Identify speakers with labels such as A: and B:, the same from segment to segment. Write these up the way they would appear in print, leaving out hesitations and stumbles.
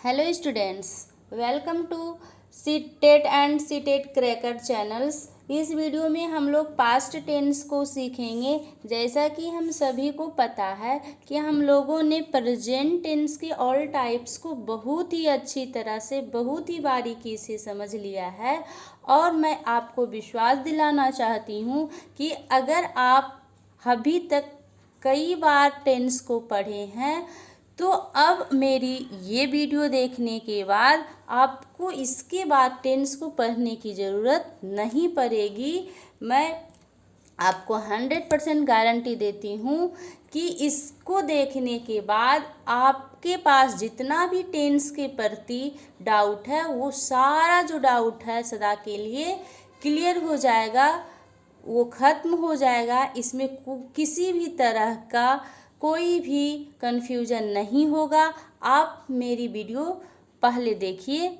A: Hello students, welcome to CTET and CTET cracker channels. इस video में हम लोग पास्ट टेंस को सीखेंगे। जैसा कि हम सभी को पता है कि हम लोगों ने प्रेजेंट टेंस के ऑल टाइप्स को बहुत ही अच्छी तरह से, बहुत ही बारीकी से समझ लिया है। और मैं आपको विश्वास दिलाना चाहती हूँ कि अगर आप अभी तक कई बार टेंस को पढ़े हैं तो अब मेरी ये वीडियो देखने के बाद आपको इसके बाद टेंस को पढ़ने की ज़रूरत नहीं पड़ेगी। मैं आपको 100% गारंटी देती हूँ कि इसको देखने के बाद आपके पास जितना भी टेंस के प्रति डाउट है वो सारा जो डाउट है सदा के लिए क्लियर हो जाएगा, वो ख़त्म हो जाएगा। इसमें किसी भी तरह का कोई भी कन्फ्यूज़न नहीं होगा। आप मेरी वीडियो पहले देखिए,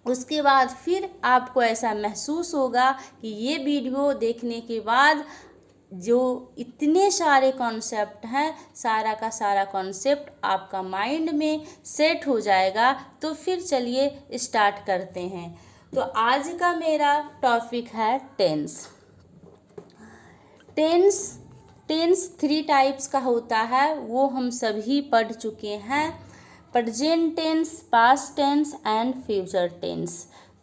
A: उसके बाद फिर आपको ऐसा महसूस होगा कि ये वीडियो देखने के बाद जो इतने सारे कॉन्सेप्ट हैं, सारा का सारा कॉन्सेप्ट आपका माइंड में सेट हो जाएगा। तो फिर चलिए स्टार्ट करते हैं। तो आज का मेरा टॉपिक है टेंस। टेंस 3 टाइप्स का होता है, वो हम सभी पढ़ चुके हैं। Present tense, past tense and future tense.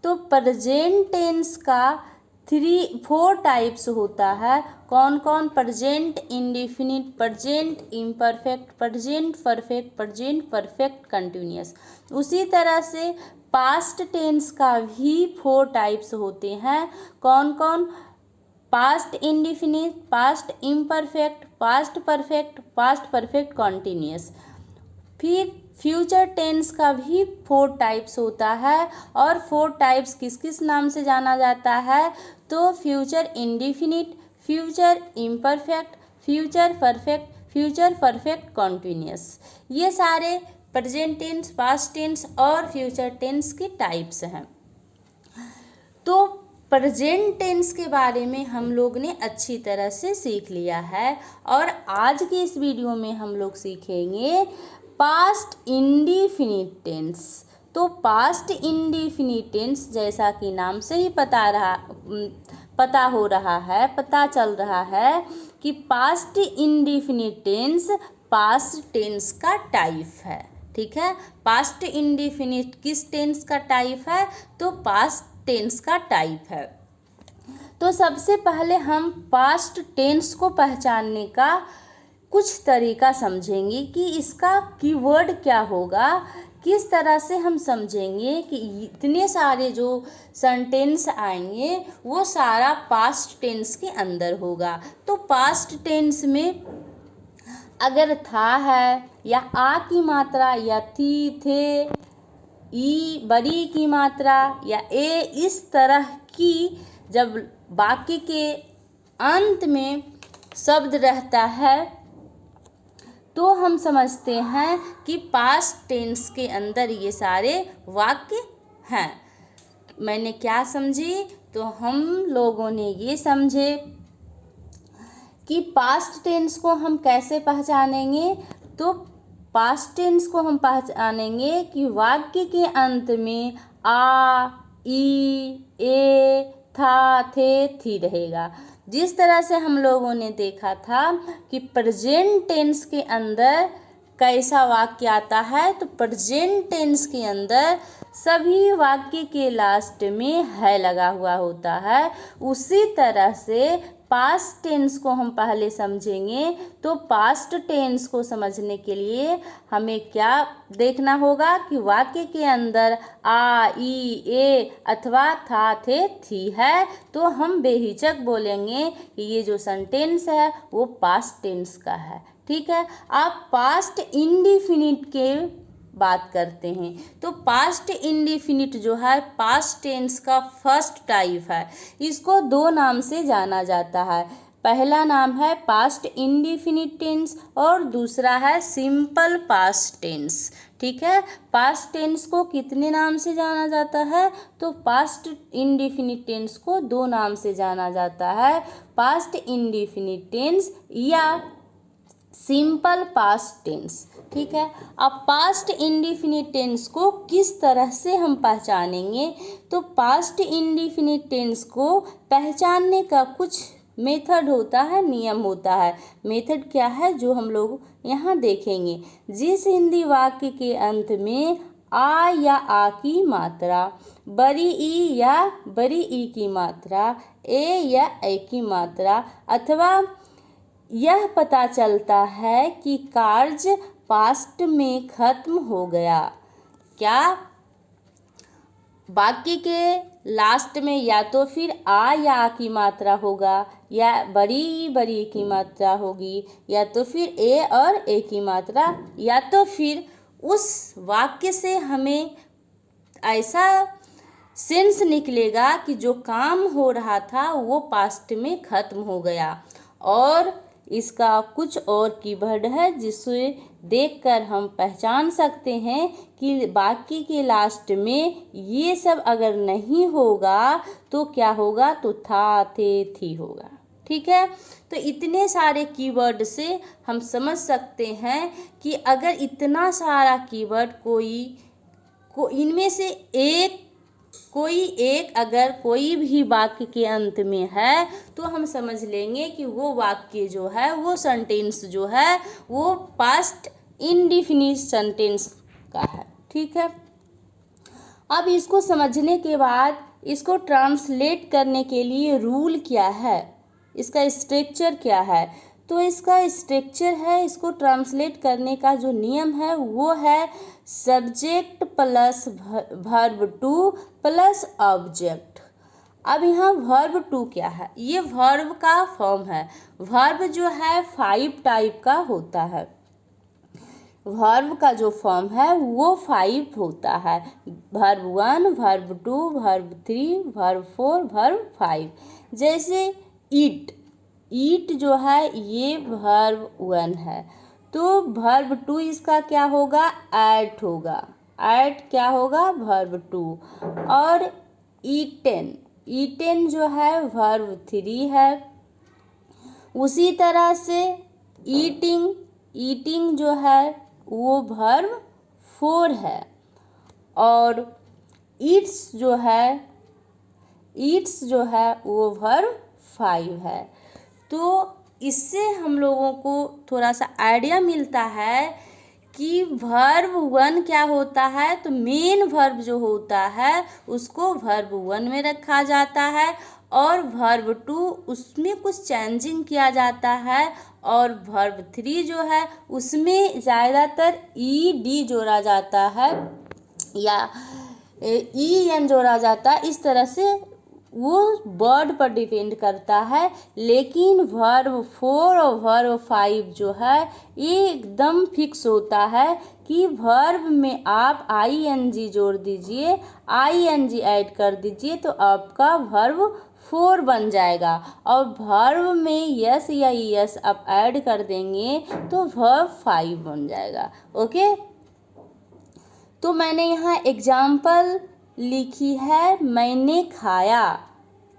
A: तो प्रेजेंट टेंस का 4 टाइप्स होता है। कौन कौन? Present indefinite, present imperfect, present perfect, present perfect continuous. उसी तरह से पास्ट टेंस का भी 4 टाइप्स होते हैं। कौन कौन? Past indefinite, past imperfect, past perfect, past perfect continuous. फिर फ्यूचर टेंस का भी 4 टाइप्स होता है। और 4 टाइप्स किस किस नाम से जाना जाता है? तो future indefinite, future imperfect, future perfect, future perfect continuous. ये सारे प्रेजेंट टेंस, पास्ट टेंस और फ्यूचर टेंस के टाइप्स हैं। तो प्रेजेंट टेंस के बारे में हम लोग ने अच्छी तरह से सीख लिया है। और आज की इस वीडियो में हम लोग सीखेंगे पास्ट इंडेफिनिट टेंस। तो पास्ट इंडेफिनिट टेंस, जैसा कि नाम से ही पता चल रहा है कि past indefinite tense past tense का टाइप है। ठीक है, पास्ट इंडेफिनिट किस टेंस का टाइप है? तो पास्ट टेंस का टाइप है। तो सबसे पहले हम पास्ट टेंस को पहचानने का कुछ तरीका समझेंगे कि इसका कीवर्ड क्या होगा, किस तरह से हम समझेंगे कि इतने सारे जो सेंटेंस आएंगे वो सारा पास्ट टेंस के अंदर होगा। तो पास्ट टेंस में अगर था है या आ की मात्रा या थी, थे, ई बड़ी की मात्रा या ए, इस तरह की जब वाक्य के अंत में शब्द रहता है तो हम समझते हैं कि पास्ट टेंस के अंदर ये सारे वाक्य हैं। मैंने क्या समझी? तो हम लोगों ने ये समझे कि पास्ट टेंस को हम कैसे पहचानेंगे। तो पास्ट टेंस को हम पहचानेंगे कि वाक्य के अंत में आ, ई, ए, था, थे, थी रहेगा। जिस तरह से हम लोगों ने देखा था कि प्रेजेंट टेंस के अंदर कैसा वाक्य आता है, तो प्रेजेंट टेंस के अंदर सभी वाक्य के लास्ट में है लगा हुआ होता है। उसी तरह से पास्ट टेंस को हम पहले समझेंगे। तो पास्ट टेंस को समझने के लिए हमें क्या देखना होगा कि वाक्य के अंदर आ, ई, ए अथवा था, थे, थी है। तो हम बेहिचक बोलेंगे कि ये जो सेंटेंस है वो पास्ट टेंस का है। ठीक है, आप पास्ट इंडेफिनिट के बात करते हैं। तो पास्ट इंडेफिनिट जो है पास्ट टेंस का फर्स्ट टाइप है। इसको 2 नाम से जाना जाता है। पहला नाम है पास्ट इंडेफिनिट टेंस और दूसरा है सिंपल पास्ट टेंस। ठीक है, पास्ट टेंस को कितने नाम से जाना जाता है? तो पास्ट इंडेफिनिट टेंस को 2 नाम से जाना जाता है, पास्ट इंडेफिनिट टेंस या सिंपल पास्ट टेंस। ठीक है, अब पास्ट इंडिफिनिट टेंस को किस तरह से हम पहचानेंगे? तो पास्ट इंडिफिनिट टेंस को पहचानने का कुछ मेथड होता है, नियम होता है। मेथड क्या है जो हम लोग यहाँ देखेंगे। जिस हिंदी वाक्य के अंत में आ या आ की मात्रा, बड़ी ई या बड़ी ई की मात्रा, ए या ए की मात्रा, अथवा यह पता चलता है कि कार्य पास्ट में खत्म हो गया। क्या वाक्य के लास्ट में या तो फिर आ या आ की मात्रा होगा, या बड़ी की मात्रा होगी, या तो फिर ए और ए की मात्रा, या तो फिर उस वाक्य से हमें ऐसा सेंस निकलेगा कि जो काम हो रहा था वो पास्ट में खत्म हो गया। और इसका कुछ और कीवर्ड है जिसे देखकर हम पहचान सकते हैं कि वाक्य के लास्ट में ये सब अगर नहीं होगा तो क्या होगा, तो था, थे, थी होगा। ठीक है, तो इतने सारे कीवर्ड से हम समझ सकते हैं कि अगर इतना सारा कीवर्ड इनमें से कोई एक अगर कोई भी वाक्य के अंत में है तो हम समझ लेंगे कि वो वाक्य जो है, वो सेंटेंस जो है, वो पास्ट इंडिफिनिट सेंटेंस का है। ठीक है, अब इसको समझने के बाद इसको ट्रांसलेट करने के लिए रूल क्या है, इसका स्ट्रक्चर क्या है? तो इसका स्ट्रक्चर है, इसको ट्रांसलेट करने का जो नियम है वो है subject plus verb two plus object. अब यहाँ वर्ब टू क्या है? ये वर्ब का फॉर्म है। वर्ब जो है 5 टाइप का होता है। वर्ब का जो फॉर्म है वो 5 होता है। Verb 1, verb 2, verb 3, verb 4, verb 5। जैसे ईट जो है ये वर्ब 1 है, तो वर्ब 2 इसका क्या होगा, एट होगा। एट क्या होगा, वर्ब 2। और ईटेन जो है वर्ब 3 है। उसी तरह से ईटिंग जो है वो वर्ब 4 है। और ईट्स जो है वो वर्ब 5 है। तो इससे हम लोगों को थोड़ा सा आइडिया मिलता है कि वर्ब 1 क्या होता है। तो मेन वर्ब जो होता है उसको वर्ब 1 में रखा जाता है, और वर्ब 2 उसमें कुछ चेंजिंग किया जाता है, और वर्ब 3 जो है उसमें ज़्यादातर ईडी जोड़ा जाता है या ईएन जोड़ा जाता है। इस तरह से वो वर्ड पर डिपेंड करता है। लेकिन वर्ब 4 और वर्ब 5 जो है ये एकदम फिक्स होता है कि वर्ब में आप आईएनजी जोड़ दीजिए, आईएनजी ऐड कर दीजिए तो आपका वर्ब 4 बन जाएगा, और वर्ब में यस या यस आप ऐड कर देंगे तो वर्ब 5 बन जाएगा। ओके, तो मैंने यहाँ एग्जाम्पल लिखी है, मैंने खाया।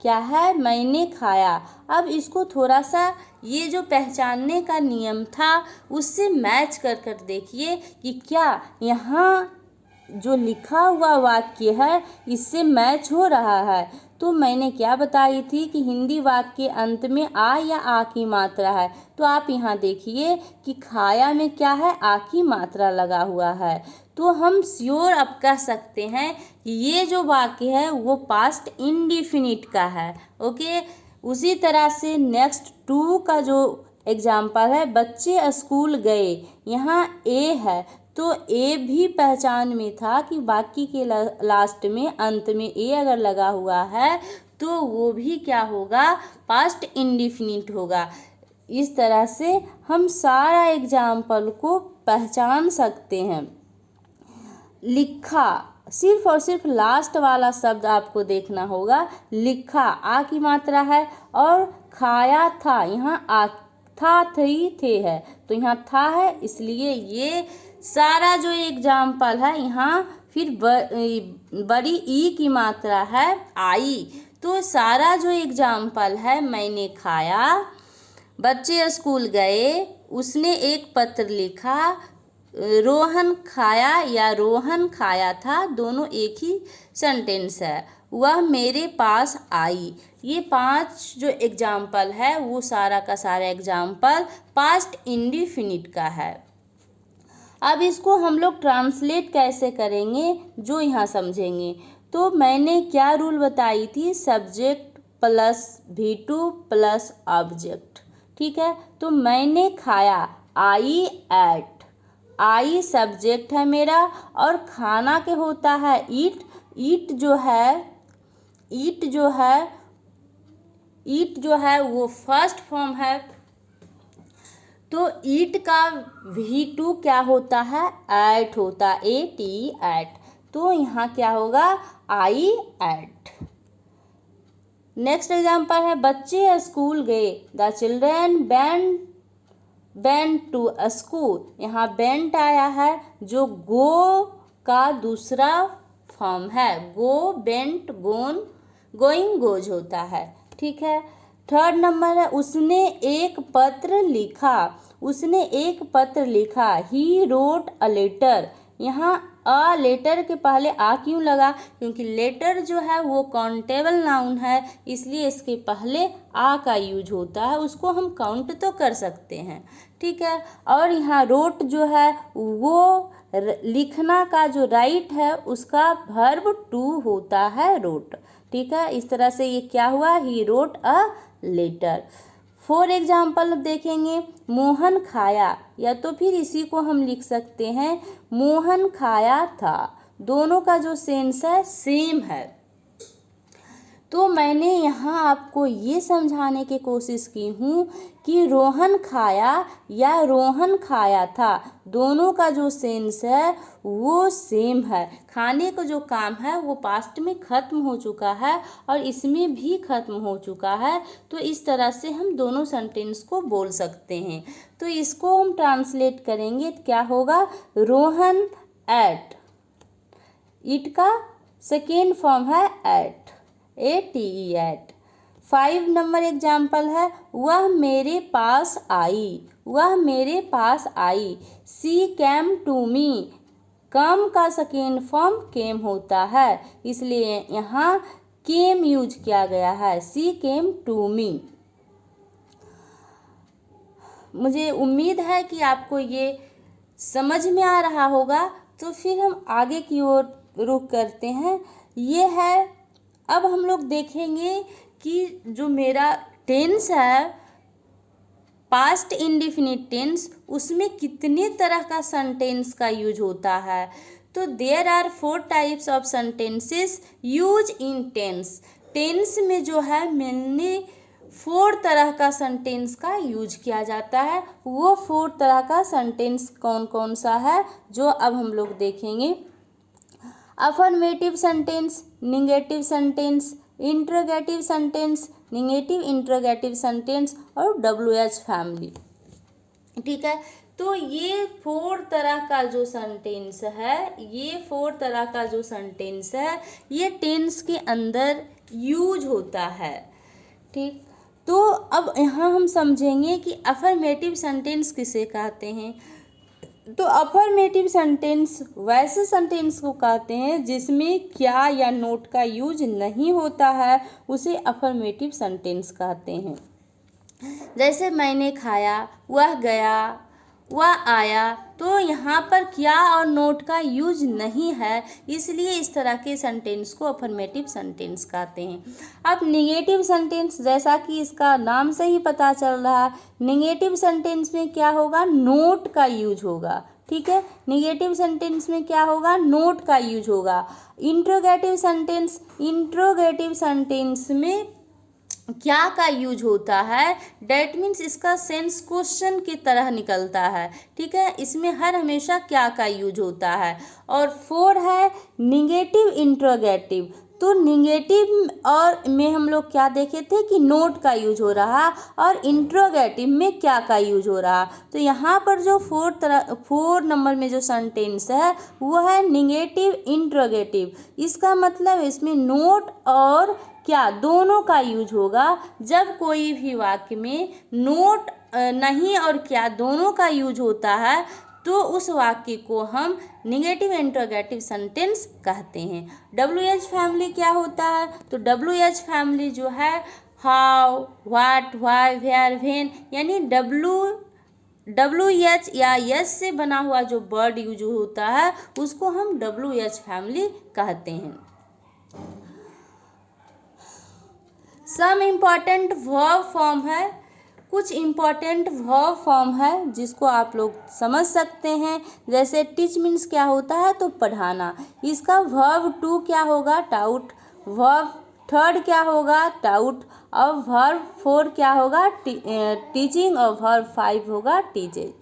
A: क्या है, मैंने खाया। अब इसको थोड़ा सा ये जो पहचानने का नियम था उससे मैच कर कर देखिए कि क्या यहाँ जो लिखा हुआ वाक्य है इससे मैच हो रहा है। तो मैंने क्या बताई थी कि हिंदी वाक्य के अंत में आ या आ की मात्रा है। तो आप यहाँ देखिए कि खाया में क्या है, आ की मात्रा लगा हुआ है। तो हम श्योर अब कह सकते हैं कि ये जो वाक्य है वो पास्ट इंडिफिनिट का है। ओके, उसी तरह से नेक्स्ट 2 का जो एग्जाम्पल है, बच्चे स्कूल गए। यहाँ ए है तो ए भी पहचान में था कि वाक्य के लास्ट में अंत में ए अगर लगा हुआ है तो वो भी क्या होगा, पास्ट इंडिफिनिट होगा। इस तरह से हम सारा एग्जाम्पल को पहचान सकते हैं। लिखा, सिर्फ और सिर्फ लास्ट वाला शब्द आपको देखना होगा। लिखा आ की मात्रा है, और खाया था, यहाँ आ था, थी, थे है, तो यहाँ था है, इसलिए ये सारा जो एग्जाम्पल है यहाँ फिर बड़ी ई की मात्रा है, आई। तो सारा जो एग्जाम्पल है, मैंने खाया, बच्चे स्कूल गए, उसने एक पत्र लिखा, रोहन खाया या रोहन खाया था, दोनों एक ही सेंटेंस है। वह मेरे पास आई, ये 5 जो एग्जाम्पल है वो सारा का सारा एग्जाम्पल पास्ट इंडेफिनिट का है। अब इसको हम लोग ट्रांसलेट कैसे करेंगे जो यहाँ समझेंगे। तो मैंने क्या रूल बताई थी, subject plus V2 plus object, ठीक है। तो मैंने खाया, आई एट, आई सब्जेक्ट है मेरा और खाना के होता है ईट, ईट जो है वो फर्स्ट फॉर्म है। तो ईट का V2 क्या होता है, एट होता है, AT एट। तो यहाँ क्या होगा, आई एट। नेक्स्ट एग्जाम्पल है, बच्चे स्कूल गए, the children went to school. यहाँ वेंट आया है जो गो का दूसरा फॉर्म है, go, went, gone, going, goes होता है, ठीक है। थर्ड नंबर है, उसने एक पत्र लिखा, उसने एक पत्र लिखा, ही रोट अ लेटर। यहाँ अ लेटर के पहले आ क्यों लगा, क्योंकि लेटर जो है वो काउंटेबल नाउन है, इसलिए इसके पहले आ का यूज होता है, उसको हम काउंट तो कर सकते हैं, ठीक है। और यहाँ रोट जो है वो लिखना का जो राइट है उसका वर्ब टू होता है, रोट, ठीक है। इस तरह से ये क्या हुआ, he wrote a letter. For example देखेंगे, मोहन खाया, या तो फिर इसी को हम लिख सकते हैं मोहन खाया था, दोनों का जो सेंस है सेम है। तो मैंने यहाँ आपको ये समझाने की कोशिश की हूँ कि रोहन खाया या रोहन खाया था, दोनों का जो सेंस है वो सेम है। खाने का जो काम है वो पास्ट में ख़त्म हो चुका है और इसमें भी ख़त्म हो चुका है। तो इस तरह से हम दोनों सेंटेंस को बोल सकते हैं। तो इसको हम ट्रांसलेट करेंगे तो क्या होगा, रोहन एट, इट का सेकेंड फॉर्म है ate, ATE ate. 5 number example है, वह मेरे पास आई, वह मेरे पास आई, सी कैम टू मी, कम का सेकेंड फॉर्म केम होता है, इसलिए यहाँ केम यूज किया गया है, सी केम टू मी। मुझे उम्मीद है कि आपको ये समझ में आ रहा होगा। तो फिर हम आगे की ओर रुख करते हैं। ये है, अब हम लोग देखेंगे कि जो मेरा टेंस है पास्ट इंडेफिनिट टेंस, उसमें कितने तरह का सेंटेंस का यूज होता है। तो there are 4 types of sentences use in tense. Tense में जो है मैंने 4 तरह का सेंटेंस का यूज किया जाता है। वो 4 तरह का सेंटेंस कौन कौन सा है जो अब हम लोग देखेंगे। Affirmative sentence, negative sentence, interrogative sentence, negative interrogative sentence और WH फैमिली, ठीक है। तो ये 4 तरह का जो सेंटेंस है, ये 4 तरह का जो सेंटेंस है ये टेंस के अंदर यूज होता है, ठीक। तो अब यहाँ हम समझेंगे कि अफर्मेटिव सेंटेंस किसे कहते हैं। तो अफर्मेटिव सेंटेंस वैसे सेंटेंस को कहते हैं जिसमें क्या या नोट का यूज नहीं होता है, उसे अफर्मेटिव सेंटेंस कहते हैं। जैसे मैंने खाया, वह गया, वह आया, तो यहाँ पर क्या और नोट का यूज नहीं है, इसलिए इस तरह के सेंटेंस को अफर्मेटिव सेंटेंस कहते हैं। अब निगेटिव सेंटेंस, जैसा कि इसका नाम से ही पता चल रहा है, निगेटिव सेंटेंस में क्या होगा, नोट का यूज होगा, ठीक है। निगेटिव सेंटेंस में क्या होगा, नोट का यूज होगा। इंट्रोगेटिव सेंटेंस, इंट्रोगेटिव सेंटेंस में क्या का यूज होता है, डैट मीन्स इसका सेंस क्वेश्चन की तरह निकलता है, ठीक है। इसमें हर हमेशा क्या का यूज होता है। और 4 है निगेटिव इंट्रोगेटिव। तो निगेटिव और में हम लोग क्या देखे थे कि नोट का यूज हो रहा, और इंट्रोगेटिव में क्या का यूज हो रहा। तो यहाँ पर जो 4 नंबर में जो सेंटेंस है वो है निगेटिव इंट्रोगेटिव। इसका मतलब इसमें नोट और क्या दोनों का यूज होगा। जब कोई भी वाक्य में नोट नहीं और क्या दोनों का यूज होता है तो उस वाक्य को हम निगेटिव इंट्रोगेटिव सेंटेंस कहते हैं। WH फैमिली क्या होता है? तो WH फैमिली जो है how, what, why, where, when, यानी WH या यस से बना हुआ जो वर्ड यूज होता है उसको हम WH फैमिली कहते हैं। सम इम्पॉर्टेंट वर्ब फॉर्म है, कुछ इम्पॉर्टेंट वर्ब फॉर्म है जिसको आप लोग समझ सकते हैं। जैसे टीच मीन्स क्या होता है? तो पढ़ाना, इसका वर्ब 2 क्या होगा? टाउट। वर्ब 3 क्या होगा? टाउट। और वर्ब 4 क्या होगा? टीचिंग। और वर्ब 5 होगा टीचेज।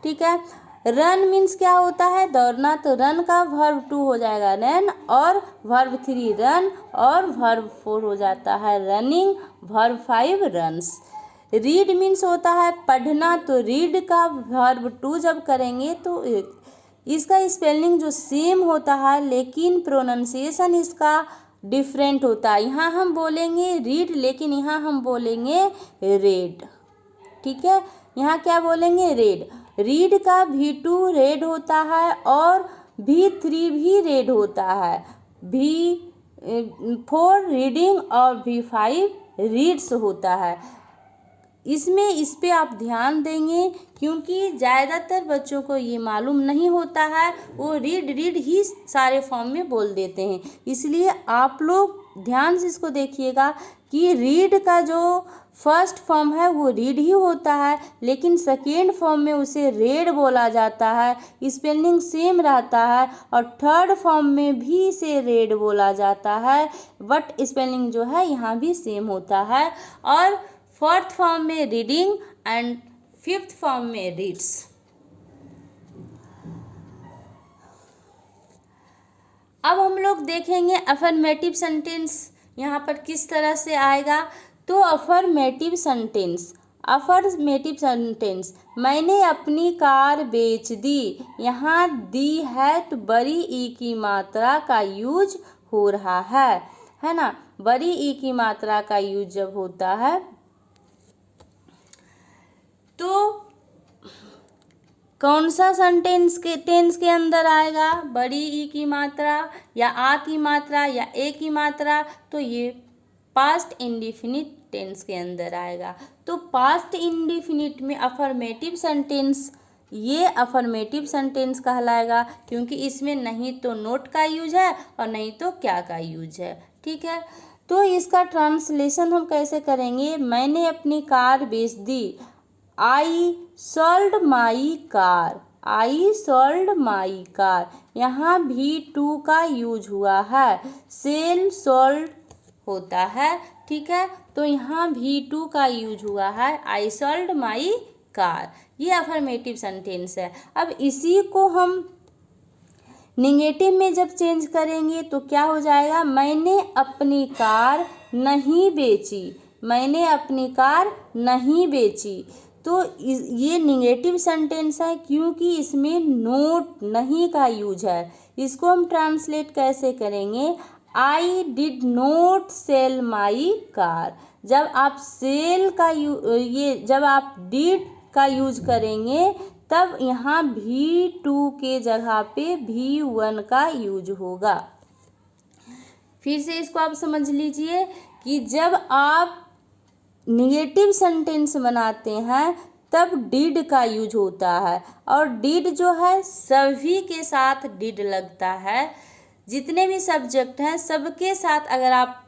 A: ठीक है। रन मीन्स क्या होता है? दौड़ना, तो रन का वर्ब 2 हो जाएगा रन, और वर्ब 3 रन, और वर्ब 4 हो जाता है running, verb 5 runs. Read means होता है पढ़ना, तो रीड का वर्ब 2 जब करेंगे तो इसका स्पेलिंग जो सेम होता है लेकिन प्रोनाउंसिएशन इसका डिफरेंट होता है। यहाँ हम बोलेंगे रीड लेकिन यहाँ हम बोलेंगे रेड। ठीक है, यहाँ क्या बोलेंगे? रेड। रीड का V2 रेड होता है और V3 भी रेड होता है। V4 रीडिंग और V5 रीड्स होता है। इसमें इस पे आप ध्यान देंगे क्योंकि ज़्यादातर बच्चों को ये मालूम नहीं होता है, वो रीड ही सारे फॉर्म में बोल देते हैं। इसलिए आप लोग ध्यान से इसको देखिएगा कि रीड का जो फर्स्ट फॉर्म है वो रीड ही होता है, लेकिन सेकेंड फॉर्म में उसे रेड बोला जाता है, स्पेलिंग सेम रहता है। और थर्ड फॉर्म में भी इसे रेड बोला जाता है, बट स्पेलिंग जो है यहाँ भी सेम होता है। और फोर्थ फॉर्म में रीडिंग एंड फिफ्थ फॉर्म में रीड्स। अब हम लोग देखेंगे अफर्मेटिव सेंटेंस यहाँ पर किस तरह से आएगा। तो अफर्मेटिव सेंटेंस, मैंने अपनी कार बेच दी। यहाँ दी है तो बड़ी ई की मात्रा का यूज हो रहा है ना। बड़ी ई की मात्रा का यूज जब होता है तो कौन सा सेंटेंस के टेंस के अंदर आएगा? बड़ी ई की मात्रा या आ की मात्रा या ए की मात्रा, तो ये पास्ट इंडिफिनिट टेंस के अंदर आएगा। तो पास्ट इंडिफिनिट में अफर्मेटिव सेंटेंस, ये अफर्मेटिव सेंटेंस कहलाएगा क्योंकि इसमें नहीं तो नोट का यूज है और नहीं तो क्या का यूज है। ठीक है, तो इसका ट्रांसलेशन हम कैसे करेंगे? मैंने अपनी कार बेच दी। I sold my car, I sold my car. यहाँ भी टू का यूज हुआ है, सेल सोल्ड होता है। ठीक है, तो यहाँ भी टू का यूज हुआ है, आई सोल्ड माई कार। ये अफर्मेटिव सेंटेंस है। अब इसी को हम निगेटिव में जब चेंज करेंगे तो क्या हो जाएगा? मैंने अपनी कार नहीं बेची, मैंने अपनी कार नहीं बेची। तो ये निगेटिव सेंटेंस है क्योंकि इसमें नोट नहीं का यूज है। इसको हम ट्रांसलेट कैसे करेंगे? I did note sell my car. जब आप सेल का जब आप डिड का यूज करेंगे तब यहाँ V2 के जगह पे V1 का यूज होगा। फिर से इसको आप समझ लीजिए कि जब आप निगेटिव सेंटेंस बनाते हैं तब डिड का यूज होता है, और डिड जो है सभी के साथ डिड लगता है। जितने भी सब्जेक्ट हैं सबके साथ अगर आप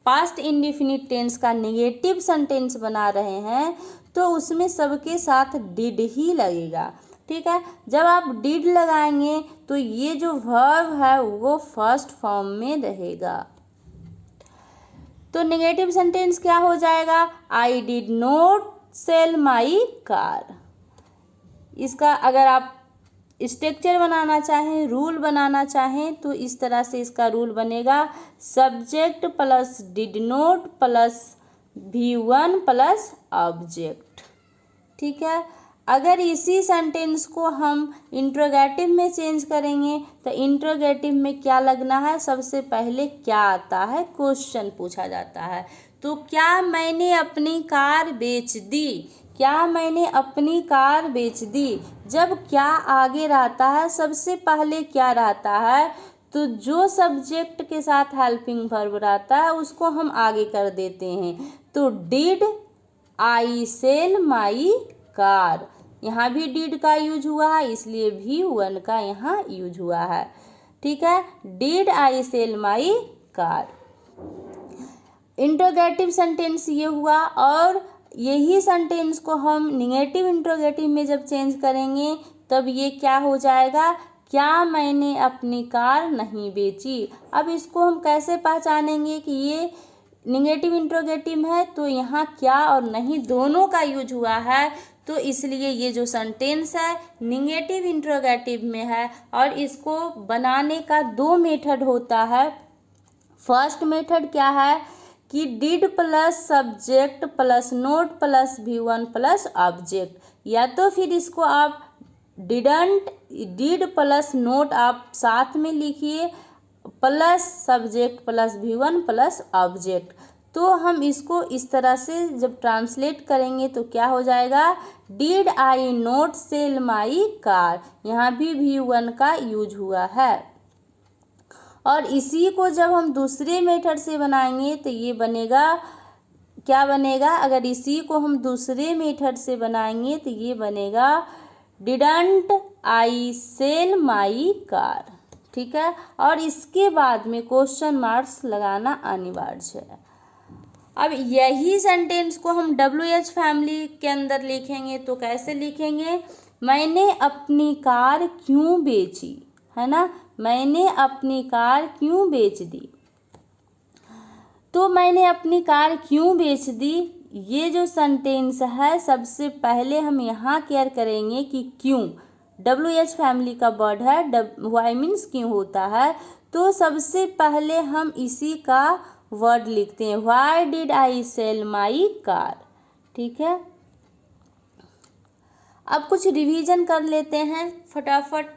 A: पास्ट इंडिफिनिट टेंस का निगेटिव सेंटेंस बना रहे हैं तो उसमें सबके साथ डिड ही लगेगा। ठीक है, जब आप डिड लगाएंगे तो ये जो वर्ब है वो फर्स्ट फॉर्म में रहेगा। तो नेगेटिव सेंटेंस क्या हो जाएगा? I did not sell my car. इसका अगर आप स्ट्रक्चर बनाना चाहें, रूल बनाना चाहें तो इस तरह से इसका रूल बनेगा, subject plus did not plus V1 plus object. ठीक है, अगर इसी सेंटेंस को हम इंट्रोगेटिव में चेंज करेंगे तो इंट्रोगेटिव में क्या लगना है? सबसे पहले क्या आता है? क्वेश्चन पूछा जाता है। तो क्या मैंने अपनी कार बेच दी? क्या मैंने अपनी कार बेच दी। जब क्या आगे रहता है सबसे पहले क्या रहता है, तो जो सब्जेक्ट के साथ हेल्पिंग वर्ब रहता है उसको हम आगे कर देते हैं। तो did I sell my car, यहाँ भी डिड का यूज हुआ है इसलिए V1 का यहाँ यूज हुआ है। ठीक है, did I sell my car. Interrogative sentence ये हुआ, और यही सेंटेंस को हम निगेटिव इंट्रोगेटिव में जब चेंज करेंगे तब ये क्या हो जाएगा, क्या मैंने अपनी कार नहीं बेची। अब इसको हम कैसे पहचानेंगे कि ये निगेटिव इंट्रोगेटिव है, तो यहाँ क्या और नहीं दोनों का यूज हुआ है, तो इसलिए ये जो सेंटेंस है निगेटिव इंट्रोगेटिव में है। और इसको बनाने का 2 मेथड होता है। फर्स्ट मेथड क्या है कि did plus subject plus note plus V1 plus object, या तो फिर इसको आप डिडंट डिड प्लस नोट आप साथ में लिखिए plus subject plus V1 plus object. तो हम इसको इस तरह से जब ट्रांसलेट करेंगे तो क्या हो जाएगा, did I note sell my car, यहाँ भी V1 का यूज हुआ है। और इसी को जब हम दूसरे मेथड से बनाएंगे तो ये बनेगा, क्या बनेगा, अगर इसी को हम दूसरे मेथड से बनाएंगे तो ये बनेगा didn't I sell my car. ठीक है, और इसके बाद में क्वेश्चन मार्क्स लगाना अनिवार्य है। अब यही सेंटेंस को हम WH फैमिली के अंदर लिखेंगे तो कैसे लिखेंगे, मैंने अपनी कार क्यों बेची, है ना, मैंने अपनी कार क्यों बेच दी। तो मैंने अपनी कार क्यों बेच दी, ये जो सेंटेंस है सबसे पहले हम यहाँ केयर करेंगे कि क्यों, WH फैमिली का वर्ड है, वाई मीन्स क्यों होता है, तो सबसे पहले हम इसी का वर्ड लिखते हैं, why did I sell my car. ठीक है, अब कुछ रिवीजन कर लेते हैं फटाफट।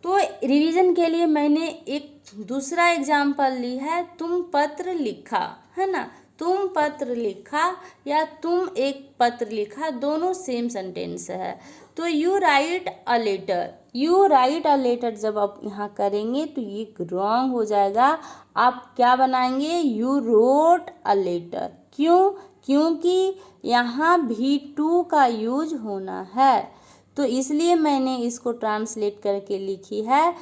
A: तो रिवीजन के लिए मैंने एक दूसरा एग्जाम्पल ली है, तुम पत्र लिखा, है ना, तुम पत्र लिखा या तुम एक पत्र लिखा, दोनों सेम सेंटेंस है। तो you write a letter, you write a letter जब आप यहाँ करेंगे तो ये रॉन्ग हो जाएगा, आप क्या बनाएंगे, यू रोट अ लेटर। क्यों, क्योंकि यहाँ V2 का यूज होना है, तो इसलिए मैंने इसको ट्रांसलेट करके लिखी है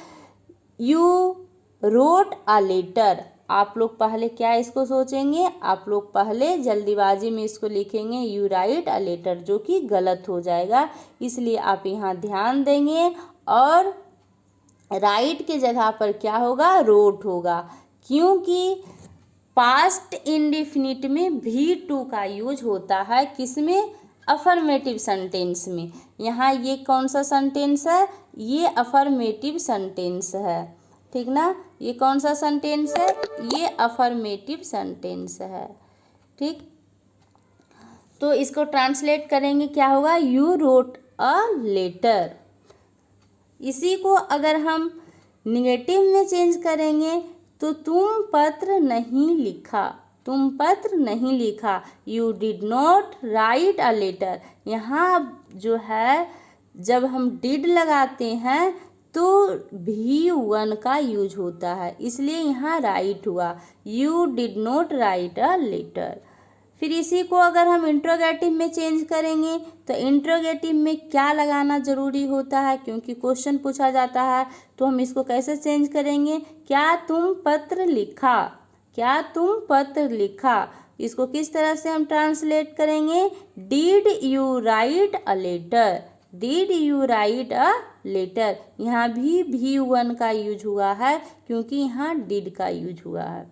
A: यू रोट अ लेटर। आप लोग पहले क्या इसको सोचेंगे, आप लोग पहले जल्दीबाजी में इसको लिखेंगे यू राइट अ लेटर, जो कि गलत हो जाएगा, इसलिए आप यहाँ ध्यान देंगे। और राइट के जगह पर क्या होगा, रोट होगा, क्योंकि पास्ट इंडेफिनिट में V2 का यूज होता है, किसमें, अफर्मेटिव सेंटेंस में। यहाँ ये कौन सा सेंटेंस है, ये अफर्मेटिव सेंटेंस है। ठीक ना, ये कौन सा सेंटेंस है, ये अफर्मेटिव सेंटेंस है। ठीक, तो इसको ट्रांसलेट करेंगे क्या होगा, यू रोट अ लेटर। इसी को अगर हम निगेटिव में चेंज करेंगे तो तुम पत्र नहीं लिखा, तुम पत्र नहीं लिखा, you did not write a letter. यहाँ जो है जब हम डिड लगाते हैं तो V1 का यूज होता है, इसलिए यहाँ राइट हुआ, you did not write a letter. फिर इसी को अगर हम इंट्रोगेटिव में चेंज करेंगे तो इंट्रोगेटिव में क्या लगाना ज़रूरी होता है, क्योंकि क्वेश्चन पूछा जाता है, तो हम इसको कैसे चेंज करेंगे, क्या तुम पत्र लिखा, क्या तुम पत्र लिखा। इसको किस तरह से हम ट्रांसलेट करेंगे, did you write a letter, did you write a letter. यहाँ भी V1 का यूज हुआ है, क्योंकि यहाँ डिड का यूज हुआ है।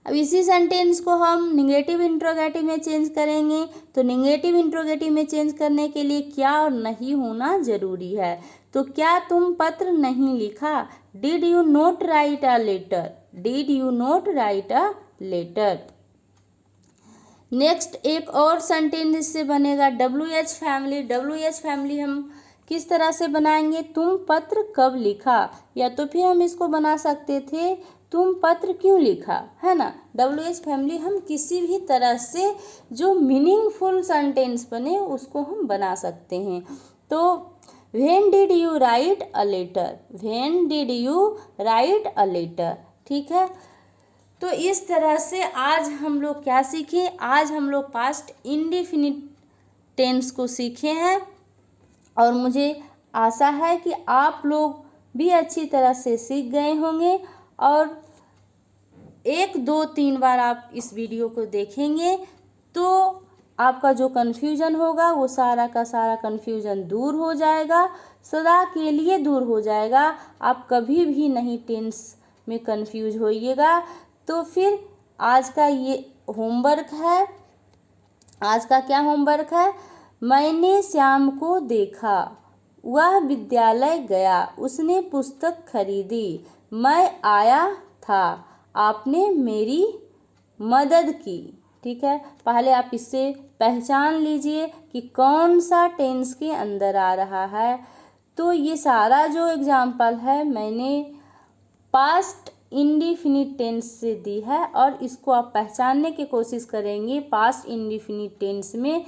A: अब इसी सेंटेंस को हम निगेटिव इंट्रोगेटिव में चेंज करेंगे, तो निगेटिव इंट्रोगेटिव में चेंज करने के लिए क्या और नहीं होना जरूरी है। तो क्या तुम पत्र नहीं लिखा, did you not write a letter, did you not write a letter. Next एक और सेंटेंस से बनेगा WH फैमिली। WH फैमिली हम किस तरह से बनाएंगे, तुम पत्र कब लिखा, या तो फिर हम इसको बना सकते थे तुम पत्र क्यों लिखा, है ना। WH फैमिली हम किसी भी तरह से जो मीनिंगफुल सेंटेंस बने उसको हम बना सकते हैं। तो when did you write a letter, when did you write a letter, ठीक है। तो इस तरह से आज हम लोग क्या सीखे, आज हम लोग पास्ट इंडेफिनिट टेंस को सीखे हैं, और मुझे आशा है कि आप लोग भी अच्छी तरह से सीख गए होंगे, और 1 2 3 बार आप इस वीडियो को देखेंगे तो आपका जो कन्फ्यूज़न होगा वो सारा का सारा कन्फ्यूज़न दूर हो जाएगा, सदा के लिए दूर हो जाएगा। आप कभी भी नहीं टेंस में कन्फ्यूज होइएगा। तो फिर आज का ये होमवर्क है, आज का क्या होमवर्क है, मैंने श्याम को देखा, वह विद्यालय गया, उसने पुस्तक खरीदी, मैं आया था, आपने मेरी मदद की। ठीक है, पहले आप इससे पहचान लीजिए कि कौन सा टेंस के अंदर आ रहा है। तो ये सारा जो एग्जाम्पल है मैंने पास्ट इंडेफिनिट टेंस से दी है, और इसको आप पहचानने की कोशिश करेंगे पास्ट इंडेफिनिट टेंस में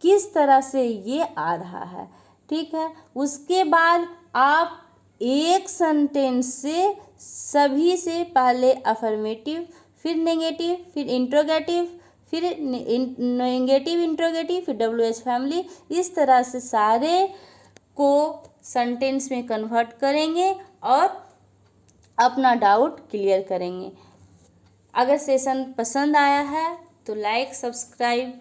A: किस तरह से ये आ रहा है। ठीक है, उसके बाद आप एक सेंटेंस से सभी से पहले अफर्मेटिव, फिर नेगेटिव, फिर इंट्रोगेटिव, फिर नेगेटिव इंट्रोगेटिव, फिर WH फैमिली, इस तरह से सारे को सेंटेंस में कन्वर्ट करेंगे और अपना डाउट क्लियर करेंगे। अगर सेशन पसंद आया है तो लाइक, सब्सक्राइब